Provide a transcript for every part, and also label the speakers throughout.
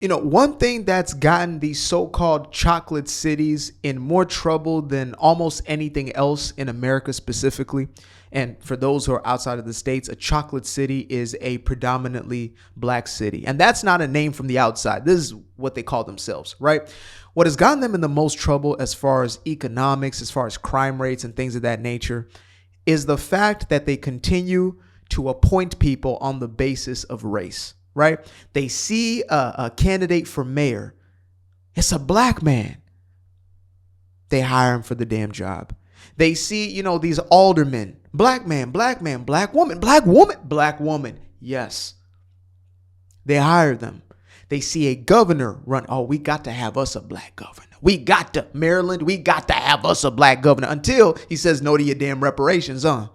Speaker 1: You know, one thing that's gotten these so-called chocolate cities in more trouble than almost anything else in America specifically, and for those who are outside of the States, a chocolate city is a predominantly black city. And that's not a name from the outside. This is what they call themselves, right? What has gotten them in the most trouble as far as economics, as far as crime rates and things of that nature, is the fact that they continue to appoint people on the basis of race. Right? They see a candidate for mayor. It's a black man. They hire him for the damn job. They see, you know, these aldermen. Black man, black man, black woman, black woman, black woman. Yes. They hire them. They see a governor run. Oh, we got to have us a black governor. We got to, Maryland, we got to have us a black governor, until he says no to your damn reparations, huh?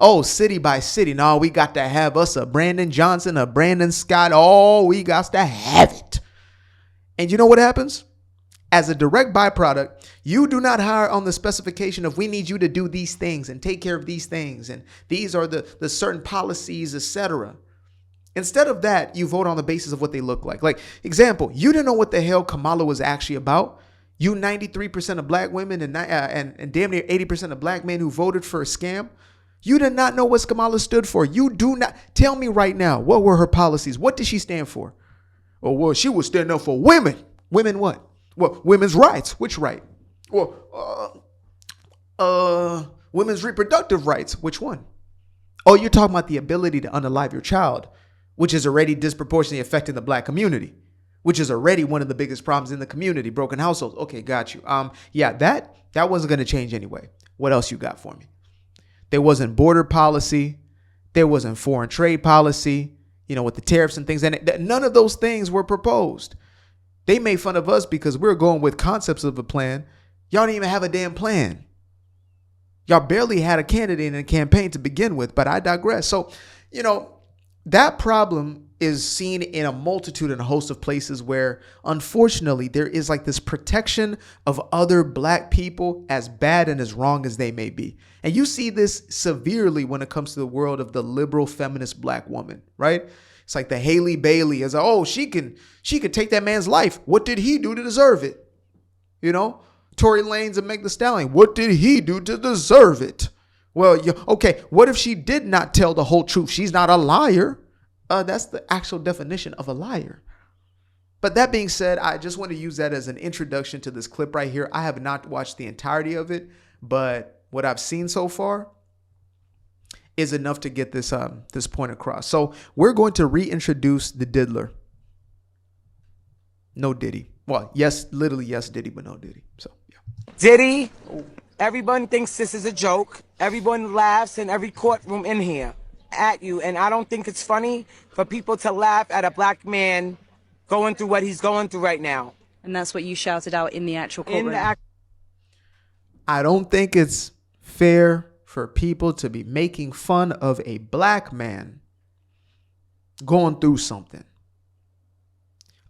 Speaker 1: Oh, city by city. No, we got to have us a Brandon Johnson, a Brandon Scott. Oh, we got to have it. And you know what happens? As a direct byproduct, you do not hire on the specification of we need you to do these things and take care of these things. And these are the certain policies, etc. Instead of that, you vote on the basis of what they look like. Like, example, you didn't know what the hell Kamala was actually about. You 93% of black women and damn near 80% of black men who voted for a scam. You did not know what Kamala stood for. You do not. Tell me right now, what were her policies? What did she stand for? Oh, well, she was standing up for women. Women what? Well, women's rights. Which right? Well, women's reproductive rights. Which one? Oh, you're talking about the ability to unalive your child, which is already disproportionately affecting the black community, which is already one of the biggest problems in the community, broken households. Okay, got you. Yeah, that wasn't going to change anyway. What else you got for me? There wasn't border policy. There wasn't foreign trade policy, you know, with the tariffs and things. And none of those things were proposed. They made fun of us because we were going with concepts of a plan. Y'all didn't even have a damn plan. Y'all barely had a candidate in a campaign to begin with, but I digress. So, you know, that problem is seen in a multitude and a host of places where, unfortunately, there is like this protection of other black people, as bad and as wrong as they may be. And you see this severely when it comes to the world of the liberal feminist black woman, right? It's like the Haley Bailey is, oh, she could take that man's life. What did he do to deserve it? You know, Tory Lanez and Meg Thee Stallion. What did he do to deserve it? Well, okay, what if she did not tell the whole truth? She's not a liar. That's the actual definition of a liar. But that being said, I just want to use that as an introduction to this clip right here. I have not watched the entirety of it, but what I've seen so far is enough to get this point across. So we're going to reintroduce the diddler. No Diddy. Well, yes, literally yes Diddy, but no Diddy. So yeah.
Speaker 2: Diddy, everyone thinks this is a joke. Everyone laughs in every courtroom in here at you, and I don't think it's funny for people to laugh at a black man going through what he's going through right now.
Speaker 3: And that's what you shouted out in the actual courtroom.
Speaker 1: I don't think it's fair for people to be making fun of a black man going through something.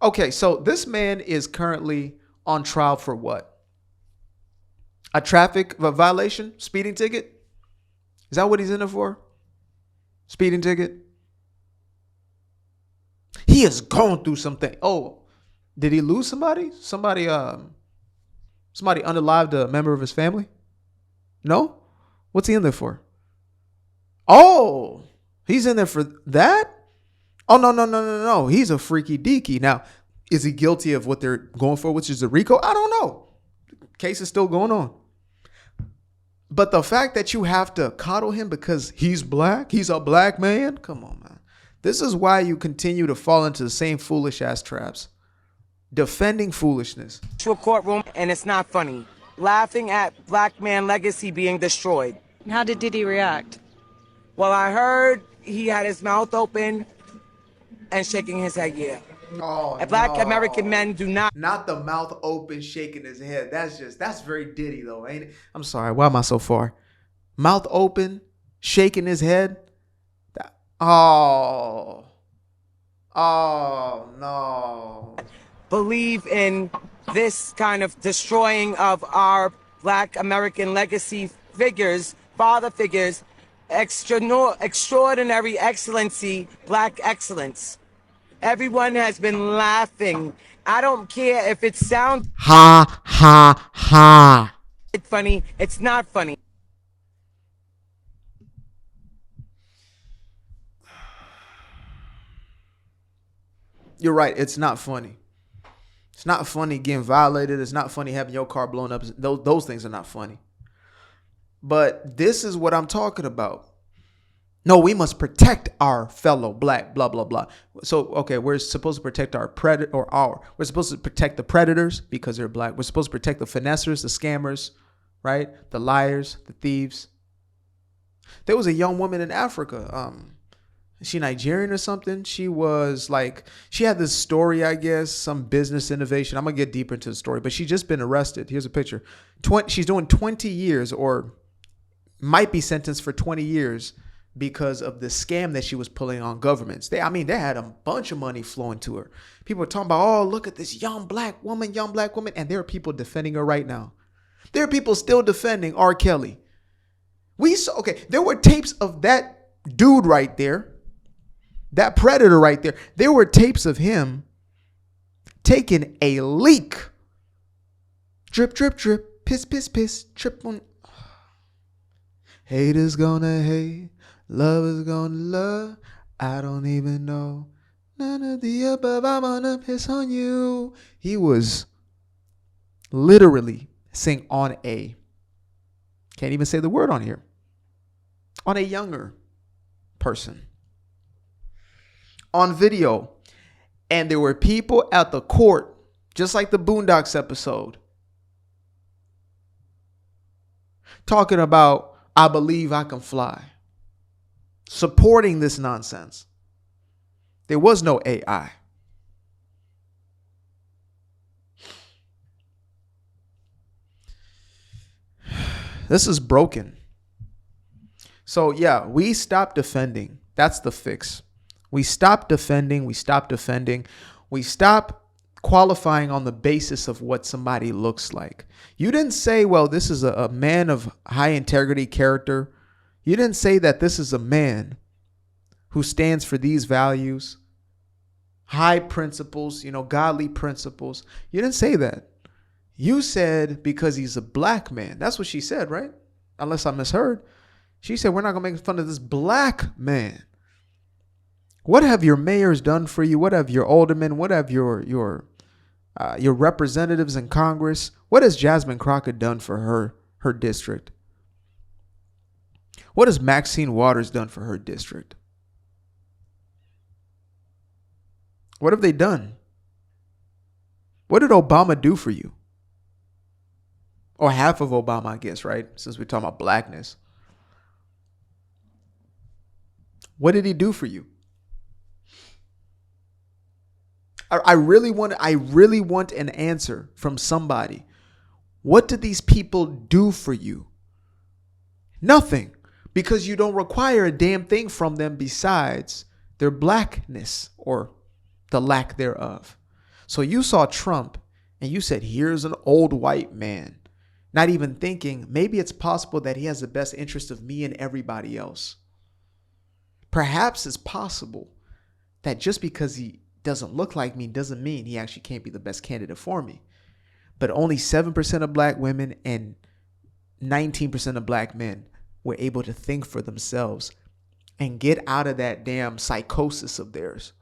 Speaker 1: Okay, so this man is currently on trial for what? A traffic violation? Speeding ticket? Is that what he's in it for? Speeding ticket? He is going through something. Oh, did he lose somebody? Somebody unalived a member of his family? No? What's he in there for? Oh, he's in there for that? Oh, no. He's a freaky deaky. Now, is he guilty of what they're going for, which is a RICO? I don't know. The case is still going on. But the fact that you have to coddle him because he's black, he's a black man, come on, man. This is why you continue to fall into the same foolish ass traps. Defending foolishness.
Speaker 2: To a courtroom, and it's not funny. Laughing at black man legacy being destroyed.
Speaker 3: How did Diddy react?
Speaker 2: Well, I heard he had his mouth open and shaking his head, yeah.
Speaker 1: Oh,
Speaker 2: black
Speaker 1: no.
Speaker 2: American men do not.
Speaker 1: Not the mouth open shaking his head. That's very Diddy though, ain't it? I'm sorry, why am I so far? Mouth open, shaking his head. Oh no.
Speaker 2: Believe in this kind of destroying of our black American legacy figures, father figures, extraordinary excellency, black excellence. Everyone has been laughing. I don't care if it sounds
Speaker 1: Ha, ha, ha.
Speaker 2: funny. It's not funny.
Speaker 1: You're right. It's not funny. It's not funny getting violated. It's not funny having your car blown up. Those things are not funny. But this is what I'm talking about. No, we must protect our fellow black, blah, blah, blah. So, okay, we're supposed to protect our we're supposed to protect the predators because they're black. We're supposed to protect the finessers, the scammers, right? The liars, the thieves. There was a young woman in Africa. Is she Nigerian or something? She had this story, I guess, some business innovation. I'm going to get deeper into the story, but she just been arrested. Here's a picture. She's doing 20 years or might be sentenced for 20 years because of the scam that she was pulling on governments. They had a bunch of money flowing to her. People are talking about, oh, look at this young black woman. And there are people defending her right now. There are people still defending R. Kelly. There were tapes of that dude right there, that predator right there. There were tapes of him taking a leak. Drip, drip, drip, piss, piss, piss, trip on. Haters gonna hate, lovers gonna love. I don't even know. None of the above, I'm gonna piss on you. He was literally saying can't even say the word on here, on a younger person. On video. And there were people at the court, just like the Boondocks episode, talking about, I believe I can fly, supporting this nonsense. There was no AI. This is broken. So yeah, we stop defending. That's the fix. We stop defending. We stop qualifying on the basis of what somebody looks like. You didn't say, well, this is a man of high integrity character. You didn't say that this is a man who stands for these values, high principles, godly principles. You didn't say that. You said because he's a black man. That's what she said, right? Unless I misheard. She said, we're not going to make fun of this black man. What have your mayors done for you? What have your aldermen? What have your representatives in Congress? What has Jasmine Crockett done for her district? What has Maxine Waters done for her district? What have they done? What did Obama do for you? Or half of Obama, I guess, right? Since we're talking about blackness. What did he do for you? I really want an answer from somebody. What did these people do for you? Nothing, because you don't require a damn thing from them besides their blackness or the lack thereof. So you saw Trump and you said, here's an old white man, not even thinking maybe it's possible that he has the best interest of me and everybody else. Perhaps it's possible that just because he doesn't look like me doesn't mean he actually can't be the best candidate for me. But only 7% of black women and 19% of black men were able to think for themselves and get out of that damn psychosis of theirs.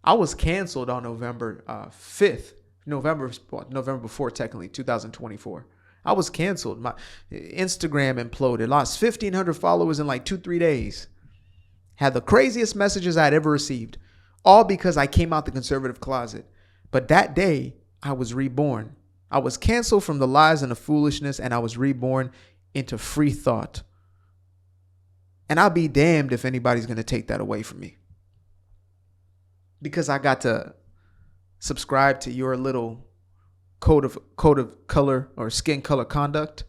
Speaker 1: I was canceled on November 5th, November before, technically, 2024. I was canceled. My Instagram imploded. Lost 1,500 followers in like 2-3 days. Had the craziest messages I'd ever received. All because I came out the conservative closet. But that day, I was reborn. I was canceled from the lies and the foolishness, and I was reborn into free thought. And I'll be damned if anybody's going to take that away from me. Because I got to subscribe to your little code of color or skin color conduct.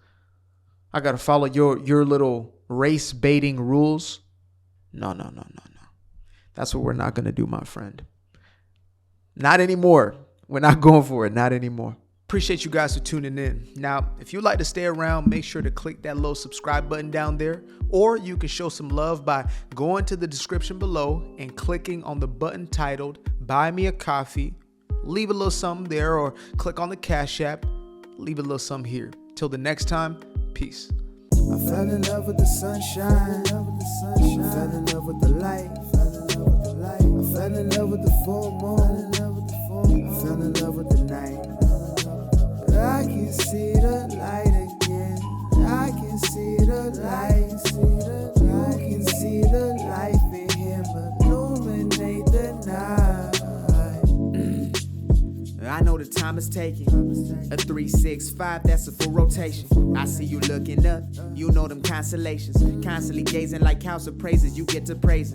Speaker 1: I got to follow your little race baiting rules. No. That's what we're not going to do, my friend. Not anymore. We're not going for it. Not anymore. Appreciate you guys for tuning in. Now, if you'd like to stay around, make sure to click that little subscribe button down there, or you can show some love by going to the description below and clicking on the button titled Buy Me a Coffee. Leave a little something there, or click on the Cash App. Leave a little something here. Till the next time, peace.
Speaker 4: I fell in love with the sunshine. I fell in love with the light. I fell in love with the full moon. I fell in love with the night. But I can see the light again. I can see the light. You can see the life in him illuminate the night. I know the time is taking. A 365, that's a full rotation. I see you looking up, you know them constellations. Constantly gazing like house of praises, you get to praising.